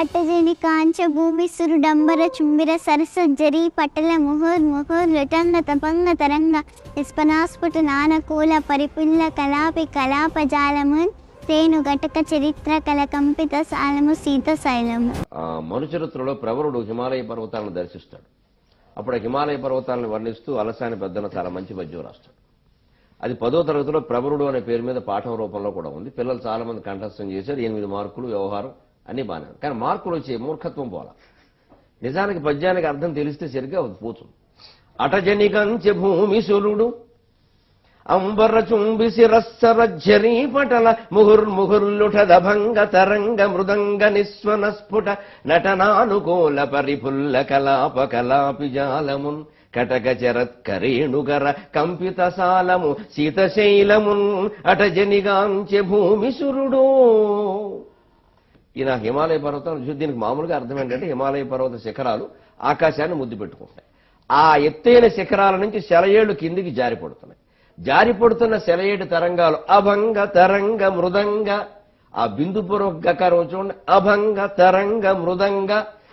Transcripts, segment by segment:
అట్టజని కాంచ భూమి సురుడంబర చుంబిర సరసజ్జరి పటల ముహుర్ ముహుర్ లుటంగ తపంగ తరంగ విస్పనాస్ఫుట నానకూల పరిపుల్ల కలాపి కలాపజాలము తేను ఘటక చరిత్ర కలకంపిత సాలము సీత శైలము. మను చరిత్రలో ప్రవరుడు హిమాలయ పర్వతాలను దర్శిస్తాడు. అప్పుడు హిమాలయ పర్వతాలను వర్ణిస్తూ అలసాని పెద్దన చాలా మంచి పద్యం రాస్తాడు. అది 10వ తరగతిలో ప్రవరుడు అనే పేరు మీద పాఠం రూపంలో కూడా ఉంది. పిల్లలు చాలా మంది కంఠస్థం చేశారు. 8 మార్కులు, వ్యవహారం అన్ని బాగానే. కానీ మార్కులు వచ్చే మూర్ఖత్వం పోలా. నిజానికి పద్యానికి అర్థం తెలిస్తే సరిగ్గా పోతుంది. అటజనికంచె భూమి సురుడు అంబర చుంబి శిరస్సరజ్జరీ పటల ముహుర్ముహుర్లుఠదభంగ తరంగ మృదంగ నిస్వన స్ఫుట నటనానుకూల పరిపుల్ల కలాప కలాపి జాలమున్ కటక చరత్కరేణుగర కంపిత సాలము శీతశైలమున్ అటజనిగాంచె భూమి సురుడు. ఈయన హిమాలయ పర్వతాలు, దీనికి మామూలుగా అర్థం ఏంటంటే హిమాలయ పర్వత శిఖరాలు ఆకాశాన్ని ముద్దు పెట్టుకుంటాయి. ఆ ఎత్తైన శిఖరాల నుంచి సెలయేళ్లు కిందికి జారిపడుతున్నాయి. జారిపడుతున్న సెలయేటి తరంగాలు అభంగ తరంగ మృదంగ. ఆ బిందుపురం గకారం చూడండి, అభంగ తరంగ మృదంగ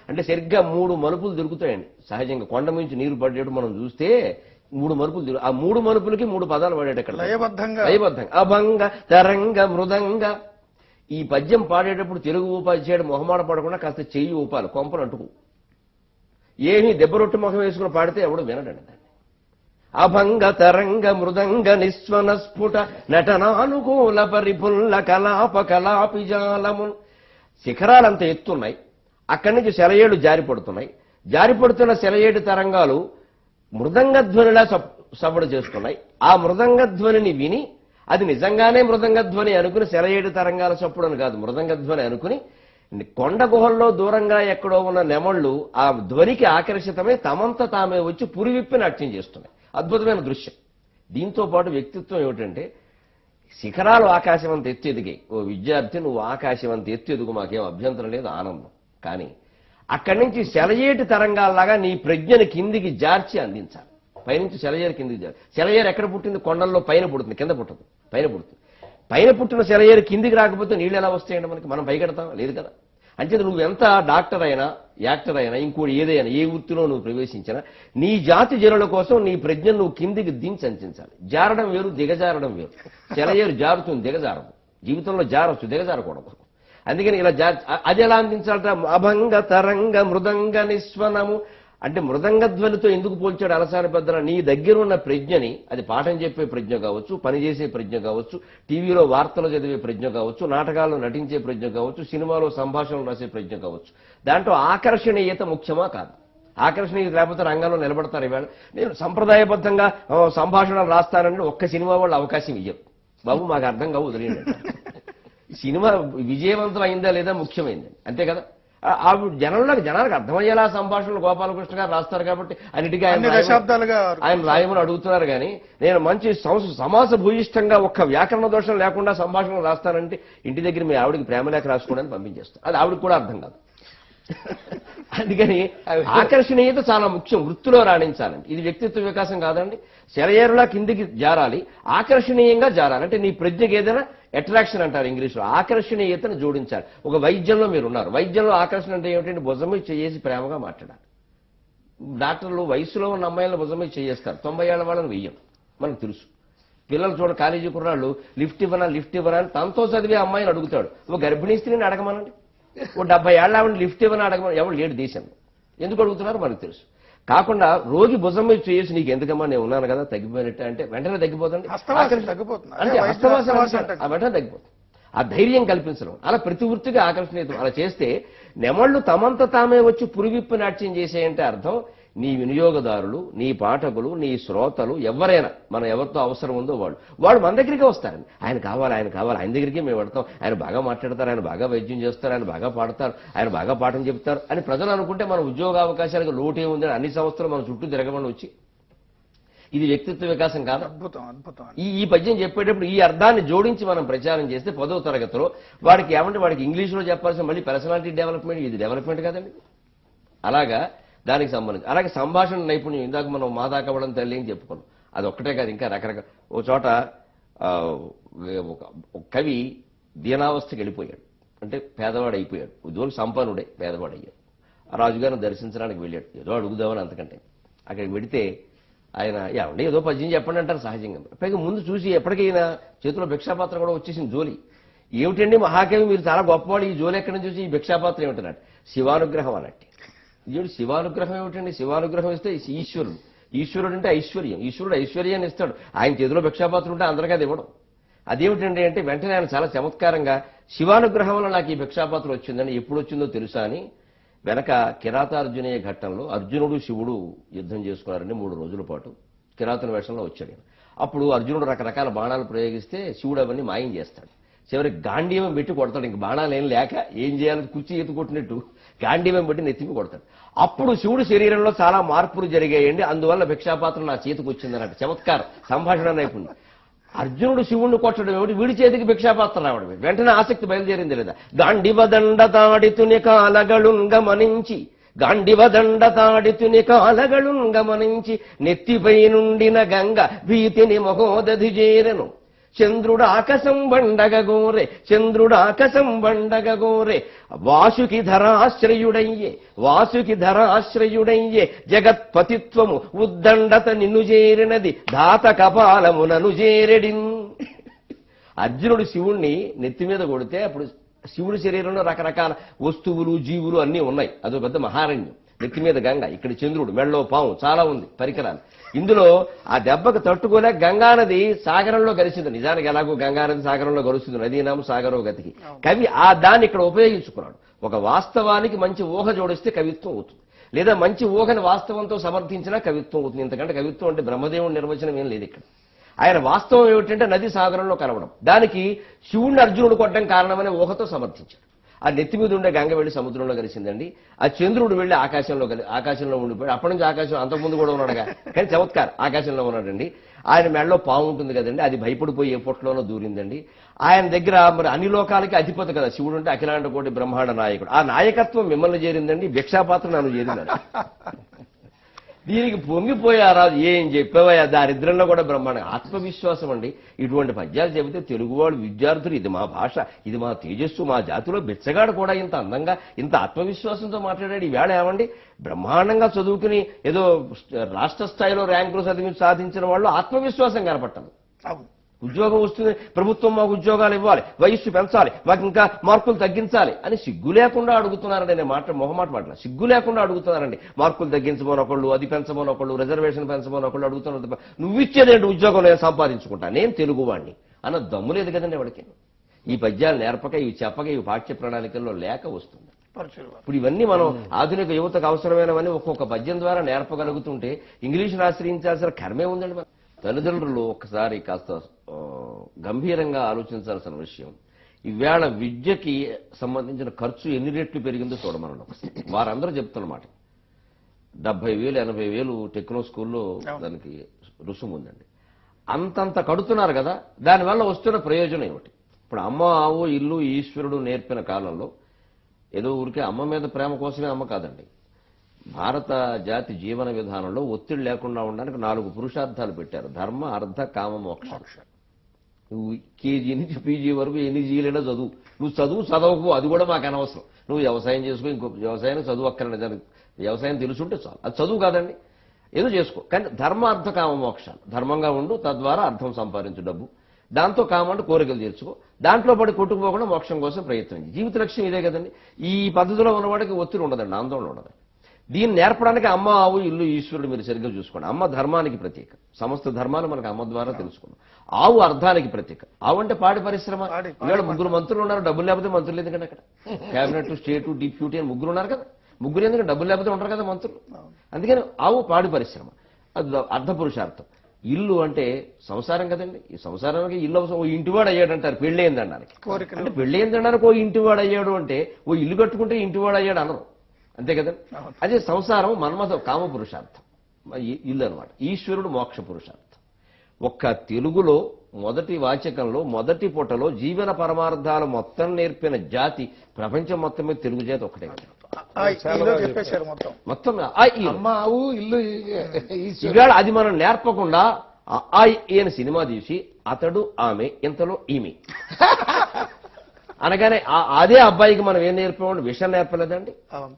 అంటే సరిగ్గా 3 మలుపులు దొరుకుతాయండి. సహజంగా కొండ నుంచి నీరు పడేటప్పుడు మనం చూస్తే 3 మలుపులు ఆ 3 మలుపులకి 3 పదాలు పడేట ఇక్కడ లయబద్ధంగా. అభంగ తరంగ మృదంగ. ఈ పద్యం పాడేటప్పుడు తెలుగు ఉపాధ్యాయుడు మొహమాట పడకుండా కాస్త చెయ్యి ఊపాలి, కొంపలు అంటుకు. ఏమీ దెబ్బరొట్టు ముఖం వేసుకుని పాడితే ఎవడు వినడండి దాన్ని. అభంగ తరంగ మృదంగ నిస్వన స్ఫుట నటనానుకూల పరిపుల్ల కలాప కలాపి జాలము. శిఖరాలంత ఎత్తున్నాయి, అక్కడి నుంచి సెలయేళ్లు జారిపడుతున్నాయి. జారిపడుతున్న సెలయేటి తరంగాలు మృదంగధ్వనిలా సవ్వడు చేస్తున్నాయి. ఆ మృదంగధ్వనిని విని అది నిజంగానే మృదంగధ్వని అనుకుని సెలయేటి తరంగాల చప్పుడని కాదు, మృదంగధ్వని అనుకుని కొండ గుహల్లో దూరంగా ఎక్కడో ఉన్న నెమళ్లు ఆ ధ్వనికి ఆకర్షితమై తమంత తామే వచ్చి పురివిప్పి నాట్యం చేస్తున్నాయి. అద్భుతమైన దృశ్యం. దీంతో పాటు వ్యక్తిత్వం ఏమిటంటే శిఖరాలు ఆకాశం అంత ఎత్తు ఎదిగాయి. ఓ విద్యార్థి, నువ్వు ఆకాశం అంత ఎత్తు ఎదుగు, మాకేం అభ్యంతరం లేదు, ఆనందం. కానీ అక్కడి నుంచి సెలయేటి తరంగాల్లాగా నీ ప్రజ్ఞని కిందికి జార్చి అందించాలి. పైనుంచి సెలయేరు కిందికి జారి. సెలయేరు ఎక్కడ పుట్టింది? కొండల్లో పైన పుడుతుంది, కింద పుట్టదు, పైన పుడుతుంది. పైన పుట్టిన సెలయేరు కిందికి రాకపోతే నీళ్ళు ఎలా వస్తాయండి మనకి? మనం పైకెడతాం లేదు కదా. అంచేత నువ్వు ఎంత డాక్టర్ అయినా, యాక్టర్ అయినా, ఇంకోటి ఏదైనా, ఏ వృత్తిలో నువ్వు ప్రవేశించినా నీ జాతి జనుల కోసం నీ ప్రజ్ఞను నువ్వు కిందికి దించి అందించాలి. జారడం వేరు, దిగజారడం వేరు. సెలయేరు జారుతుంది, దిగజారదు. జీవితంలో జారొచ్చు, దిగజారకూడదు. అందుకని ఇలా అది ఎలా అందించాలట? అభంగ తరంగ మృదంగ నిస్వనము అంటే మృదంగధ్వనితో ఎందుకు పోల్చాడు అలసాని పెద్దల? నీ దగ్గరున్న ప్రజ్ఞని, అది పాఠం చెప్పే ప్రజ్ఞ కావచ్చు, పనిచేసే ప్రజ్ఞ కావచ్చు, టీవీలో వార్తలు చదివే ప్రజ్ఞ కావచ్చు, నాటకాల్లో నటించే ప్రజ్ఞ కావచ్చు, సినిమాలో సంభాషణలు రాసే ప్రజ్ఞ కావచ్చు, దాంట్లో ఆకర్షణీయత ముఖ్యమా కాదు? ఆకర్షణీయత లేకపోతే రంగంలో నిలబడతారు. ఈవేళ నేను సంప్రదాయబద్ధంగా సంభాషణలు రాస్తానంటే ఒక్క సినిమా వాళ్ళు అవకాశం ఇయ్యరు. బాబు మాకు అర్థం కావు, వదిలేయండి. సినిమా విజయవంతం అయిందా లేదా ముఖ్యమైంది, అంతే కదా. జనాలకు అర్థమయ్యేలా సంభాషణలు గోపాలకృష్ణ గారు రాస్తారు కాబట్టి అన్నిటికీ ఆయన రాయమని అడుగుతున్నారు. కానీ నేను మంచి సమాస భూయిష్టంగా ఒక్క వ్యాకరణ దోషం లేకుండా సంభాషణలు రాస్తానంటే ఇంటి దగ్గర మీ ఆవిడికి ప్రేమలేఖ రాసుకోవడానికి పంపించేస్తారు. అది ఆవిడకి కూడా అర్థం కాదు. అందుకని ఆకర్షణీయత చాలా ముఖ్యం వృత్తిలో రాణించాలండి. ఇది వ్యక్తిత్వ వికాసం కాదండి. సెలయేరులా కిందికి జారాలి, ఆకర్షణీయంగా జారాలి. అంటే నీ ప్రజ్ఞకి ఏదైనా అట్రాక్షన్ అంటారు ఇంగ్లీష్లో, ఆకర్షణీయతను జోడించాలి. ఒక వైద్యంలో మీరు ఉన్నారు, వైద్యంలో ఆకర్షణ అంటే ఏమిటంటే భుజం మీద చేసి ప్రేమగా మాట్లాడాలి. డాక్టర్లు వయసులో ఉన్న అమ్మాయిలను భుజం మీద చేస్తారు, 90 ఏళ్ల వాళ్ళని వెయ్యం, మనకు తెలుసు. పిల్లలు చూడ కాలేజీ కుర్రాళ్ళు లిఫ్ట్ ఇవ్వనా అని తనతో చదివే అమ్మాయిని అడుగుతాడు. ఒక గర్భిణీ స్త్రీని అడగమనండి, ఓ 70 ఏళ్ల ఆవిడ లిఫ్ట్ ఇవ్వని అడగమని ఎవరు లేడు దేశంలో. ఎందుకు అడుగుతున్నారో మనకు తెలుసు. కాకుండా రోగి భుజం మీద చేసి నీకు ఎందుకమ్మా నేను ఉన్నాను కదా తగ్గిపోయినట్టు అంటే వెంటనే తగ్గిపోతుంది, వెంటనే తగ్గిపోతుంది. ఆ ధైర్యం కల్పించడం, అలా ప్రతి వృత్తిగా ఆకర్షణీయత. అలా చేస్తే నెమళ్లు తమంత తామే వచ్చి పురివిప్పు నాట్యం చేసేయంటే అర్థం నీ వినియోగదారులు, నీ పాఠకులు, నీ శ్రోతలు ఎవరైనా మనం ఎవరితో అవసరం ఉందో వాళ్ళు మన దగ్గరికి వస్తారండి. ఆయన కావాలి ఆయన దగ్గరికి మేము పెడతాం, ఆయన బాగా మాట్లాడతారు, ఆయన బాగా వైద్యం చేస్తారు, ఆయన బాగా పాడతారు, ఆయన బాగా పాఠం చెప్తారు అని ప్రజలు అనుకుంటే మన ఉద్యోగ అవకాశాలకు లోటే ఉందని అన్ని సంస్థలు మన చుట్టూ తిరగమని వచ్చి ఇది వ్యక్తిత్వ వికాసం కాదు. ఈ పద్యం చెప్పేటప్పుడు ఈ అర్థాన్ని జోడించి మనం ప్రచారం చేస్తే 10వ తరగతిలో వాడికి ఏమంటే వాడికి ఇంగ్లీష్లో చెప్పాల్సిన మళ్ళీ పర్సనాలిటీ డెవలప్మెంట్, ఇది డెవలప్మెంట్ కదండి. అలాగా దానికి సంబంధించి అలాగే సంభాషణ నైపుణ్యం, ఇందాక మనం మాదా కవడం తల్లి అని చెప్పుకున్నాం, అది ఒక్కటే కాదు ఇంకా రకరకాల. ఓ చోట ఒక కవి దీనావస్థకి వెళ్ళిపోయాడు. అంటే పేదవాడు అయిపోయాడు, ఉద్యోగం సంపన్నుడే పేదవాడు అయ్యాడు. ఆ రాజుగారిని దర్శించడానికి వెళ్ళాడు, ఏదో అడుగుదామని. అంతకంటే అక్కడికి వెడితే ఆయన ఏమంటే ఏదో పద్యం చెప్పండి అంటారు సహజంగా. పైగా ముందు చూసి ఎప్పటికైనా చేతిలో భిక్షాపాత్ర కూడా వచ్చేసింది జోలి. ఏమిటండి మహాకవి మీరు చాలా గొప్పవాడు, ఈ జోలి ఎక్కడి నుంచి చూసి ఈ భిక్షాపాత్ర ఏమిటన్నట్టు. శివానుగ్రహం అన్నట్టు. ఇది శివానుగ్రహం ఏమిటండి? శివానుగ్రహం ఇస్తే ఈశ్వరుడు, ఈశ్వరుడు అంటే ఐశ్వర్యం, ఈశ్వరుడు ఐశ్వర్యాన్ని ఇస్తాడు. ఆయన చేతిలో భిక్షాపాత్ర ఉంటే అందరికీ అది ఇవ్వడం. అదేమిటండి అంటే వెంటనే ఆయన చాలా చమత్కారంగా శివానుగ్రహం వల్ల నాకు ఈ భిక్షాపాత్ర వచ్చిందని, ఎప్పుడు వచ్చిందో తెలుసా అని వెనక కిరాతార్జునీయ ఘట్టంలో అర్జునుడు శివుడు యుద్ధం చేసుకున్నారని 3 రోజుల పాటు కిరాతుని వేషంలో వచ్చాడు. అప్పుడు అర్జునుడు రకరకాల బాణాలు ప్రయోగిస్తే శివుడు అవన్నీ మాయం చేస్తాడు. చివరికి గాంధీవం పెట్టి కొడతాడు. ఇంక బాణాలు ఏం లేక ఏం చేయాలని కుర్చీ ఎత్తు కొట్టినట్టు గాంధీవం పెట్టి నెత్తిమి కొడతాడు. అప్పుడు శివుడు శరీరంలో చాలా మార్పులు జరిగాయండి, అందువల్ల భిక్షాపాత్ర నా చేతికి వచ్చిందన్నట్టు. చమత్కారం, సంభాషణ నైపుణ్యం. అర్జునుడు శివుణ్ణి కొట్టడం ఏమిటి, వీడి చేతికి భిక్షాపాత్ర రావడం. వెంటనే ఆసక్తి బయలుదేరింది లేదా. గాండివదండ తాడితుని కాలగళున్ గమనించి, గాండివదండ తాడితుని కాలగళున్ గమనించి, నెత్తిపై నుండిన గంగ భీతిని మహోదధి చేరెను. చంద్రుడాకసం బండగోరే, చంద్రుడాకసం బండగోరే, వాసుకి ధరాశ్రయుడయ్యే, వాసుకి ధరాశ్రయుడయ్యే, జగత్పతిత్వము ఉద్దండత నిన్ను చేరినది, ధాత కపాలమునను చేరెడిన్. అర్జునుడు శివుణ్ణి నెత్తి మీద కొడితే అప్పుడు శివుడి శరీరంలో రకరకాల వస్తువులు జీవులు అన్నీ ఉన్నాయి. అదో పెద్ద మహారణ్యం. నెత్తి మీద గంగ, ఇక్కడ చంద్రుడు, మెళ్ళో పాము, చాలా ఉంది పరికరాలు. ఇందులో ఆ దెబ్బకు తట్టుకోలేక గంగానది సాగరంలో కలిసింది. నిజానికి ఎలాగో గంగానది సాగరంలో కలుస్తుంది, నదీనాము సాగరో గతికి. కవి దాన్ని ఇక్కడ ఉపయోగించుకున్నాడు. ఒక వాస్తవానికి మంచి ఊహ జోడిస్తే కవిత్వం అవుతుంది, లేదా మంచి ఊహని వాస్తవంతో సమర్థించినా కవిత్వం అవుతుంది. ఇంతకంటే కవిత్వం అంటే బ్రహ్మదేవుని నిర్వచనం ఏం లేదు ఇక్కడ. ఆయన వాస్తవం ఏమిటంటే నది సాగరంలో కలవడం, దానికి శివుణ్ణి అర్జునుడు కొట్టడం కారణమనే ఊహతో సమర్థించాడు. ఆ నెత్తి మీద ఉండే గంగ వెళ్లి సముద్రంలో కలిసిందండి. ఆ చంద్రుడు వెళ్లి ఆకాశంలో ఉండిపోయాడు. అప్పటి నుంచి ఆకాశం అంతకుముందు కూడా ఉన్నాడుగా, కానీ చమత్కారం ఆకాశంలో ఉన్నాడండి. ఆయన మెడలో పాము ఉంటుంది కదండి, అది భయపడిపోయి ఏ పొట్లోనో దూరిందండి. ఆయన దగ్గర మరి అన్ని లోకాలకి అధిపతి కదా శివుడు అంటే, అఖిలాండ కోటి బ్రహ్మాండ నాయకుడు. ఆ నాయకత్వం మిమ్మల్ని చేరిందండి, భిక్షాపాత్ర నన్ను చేరిందండి. దీనికి పొంగిపోయారా, ఏం చెప్పావయ్యా, దారిద్రంలో కూడా బ్రహ్మాండం. ఆత్మవిశ్వాసం అండి. ఇటువంటి పద్యాలు చెబితే తెలుగువాడు విద్యార్థులు ఇది మా భాష, ఇది మా తేజస్సు, మా జాతిలో బిచ్చగాడు కూడా ఇంత అందంగా ఇంత ఆత్మవిశ్వాసంతో మాట్లాడాడు. ఈవేళ ఏమండి బ్రహ్మాండంగా చదువుకుని ఏదో రాష్ట్ర స్థాయిలో ర్యాంకులు సాధించిన వాళ్ళు ఆత్మవిశ్వాసం కనపట్టాలి. ఉద్యోగం వస్తుంది, ప్రభుత్వం మాకు ఉద్యోగాలు ఇవ్వాలి, వయస్సు పెంచాలి, మాకు ఇంకా మార్కులు తగ్గించాలి అని సిగ్గు లేకుండా అడుగుతున్నారండి. నేను మొహమాట మాటల సిగ్గు లేకుండా అడుగుతున్నారండి. మార్కులు తగ్గించమని ఒకళ్ళు, అది పెంచమని ఒకళ్ళు, రిజర్వేషన్ పెంచమని ఒకళ్ళు అడుగుతున్నారు. నువ్వు ఇచ్చేదేంటి ఉద్యోగం నేను సంపాదించుకుంటా, నేను తెలుగువాణ్ణి అన్న దమ్ము లేదు కదండి ఎవరికి. ఈ పద్యాలు నేర్పక, ఇవి చెప్పక, ఇవి పాఠ్య ప్రణాళికల్లో లేక వస్తుంది. ఇప్పుడు ఇవన్నీ మనం ఆధునిక యువతకు అవసరమైనవని ఒక్కొక్క పద్యం ద్వారా నేర్పగలుగుతుంటే ఇంగ్లీష్ను ఆశ్రయించాల్సిన కర్మే ఉందండి. మనం తల్లిదండ్రులు ఒక్కసారి కాస్త గంభీరంగా ఆలోచించాల్సిన విషయం. ఈవేళ విద్యకి సంబంధించిన ఖర్చు ఎన్ని రెట్లు పెరిగిందో చూడమనండి. వారందరూ చెప్తున్నమాట 70,000 80,000 టెక్నో స్కూల్లో దానికి రుసుము ఉందండి. అంతంత కడుతున్నారు కదా, దానివల్ల వస్తున్న ప్రయోజనం ఏమిటి? ఇప్పుడు అమ్మ ఆవు ఇల్లు ఈశ్వరుడు నేర్పిన కాలంలో ఏదో ఊరికే అమ్మ మీద ప్రేమ కోసమే అమ్మ కాదండి. భారత జాతి జీవన విధానంలో ఒత్తిడి లేకుండా ఉండడానికి 4 పురుషార్థాలు పెట్టారు: ధర్మ, అర్థ, కామ, మోక్ష. నువ్వు కేజీ నుంచి పీజీ వరకు ఎన్ని జీలైనా చదువు, నువ్వు చదవకు అది కూడా మాకు అనవసరం. నువ్వు వ్యవసాయం చేసుకో, ఇంకో వ్యవసాయం చదువు అక్కర్లేదు, దానికి వ్యవసాయం తెలుసుంటే చాలు. అది చదువు కాదండి, ఏదో చేసుకో. కానీ ధర్మ, అర్థ, కామ, మోక్షాలు. ధర్మంగా ఉండు, తద్వారా అర్థం సంపాదించు, డబ్బు, దాంతో కామంటే కోరికలు తీర్చుకో, దాంట్లో పడి కొట్టుకుపోకుండా మోక్షం కోసం ప్రయత్నించి. జీవిత లక్ష్యం ఇదే కదండి. ఈ పద్ధతిలో ఉన్నవాడికి ఒత్తిడి ఉండదండి, ఆందోళన ఉండదు. దీన్ని నేర్పడానికి అమ్మ ఆవు ఇల్లు ఈశ్వరుడు మీరు సరిగ్గా చూసుకోండి. అమ్మ ధర్మానికి ప్రతీక, సమస్త ధర్మాలు మనకు అమ్మ ద్వారా తెలుసుకున్నాం. ఆవు అర్థానికి ప్రతీక. ఆవు అంటే పాడి పరిశ్రమ. ఇవాళ 3 మంత్రులు ఉన్నారు, డబ్బులు లేకపోతే మంత్రులు ఎందుకంటే అక్కడ కేబినెట్, స్టేటు, డిప్యూటీ అని 3 ఉన్నారు కదా. 3 ఎందుకంటే డబ్బులు లేకపోతే ఉంటారు కదా మంత్రులు. అందుకని ఆవు పాడి పరిశ్రమ, అది అర్ధ పురుషార్థం. ఇల్లు అంటే సంసారం కదండి. ఈ సంసారానికి ఇల్లు ఓ ఇంటివాడు అయ్యాడంటారు పెళ్లి అయిందనడానికి. అంటే పెళ్లి అయిందనడానికి ఓ ఇంటివాడు అయ్యాడు అంటే ఓ ఇల్లు కట్టుకుంటే ఇంటివాడు అయ్యాడు అనరు, అంతే కదండి. అదే సంసారం మన్మథ కామ పురుషార్థం, ఇల్లు అనమాట. ఈశ్వరుడు మోక్ష పురుషార్థం. ఒక్క తెలుగులో మొదటి వాచకంలో మొదటి పూటలో జీవన పరమార్థాలు మొత్తం నేర్పిన జాతి ప్రపంచం మొత్తం మీద తెలుగు జాతి ఒకటే. మొత్తం ఇవాళ అది మనం నేర్పకుండా అని సినిమా తీసి అతడు ఆమె ఇంతలో ఈమె అనగానే అదే అబ్బాయికి మనం ఏం నేర్పామండి? విషయం నేర్పలేదండి. అవును.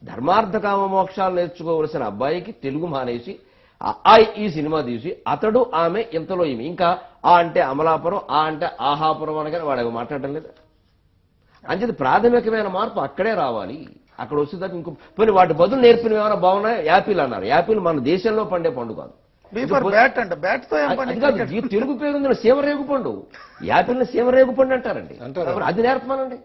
ధర్మార్థ కామ మోక్షాలు నేర్చుకోవలసిన అబ్బాయికి తెలుగు మానేసి ఈ సినిమా తీసి అతడు ఆమె ఇంతలో ఈమె, ఇంకా ఆ అంటే అమలాపురం, ఆ అంటే ఆహాపురం అనగానే వాడు మాట్లాడటం లేదా? అంచేది ప్రాథమికమైన మార్పు అక్కడే రావాలి. అక్కడ వచ్చేదాకా ఇంకో పోనీ వాటి బదులు నేర్పినవి ఏమైనా బాగున్నాయి? యాపిల్ అన్నారు. యాపిల్ మన దేశంలో పండే పండు కాదు. బ్యాట్ అంట, బ్యాట్ తో ఏం పని? అది కాదు, ఈ తెలుగు పేరు సీమరేగు పండు. యాపిల్ ని సీమరేగు పండు అంటారండి. అది నేర్పమానండి.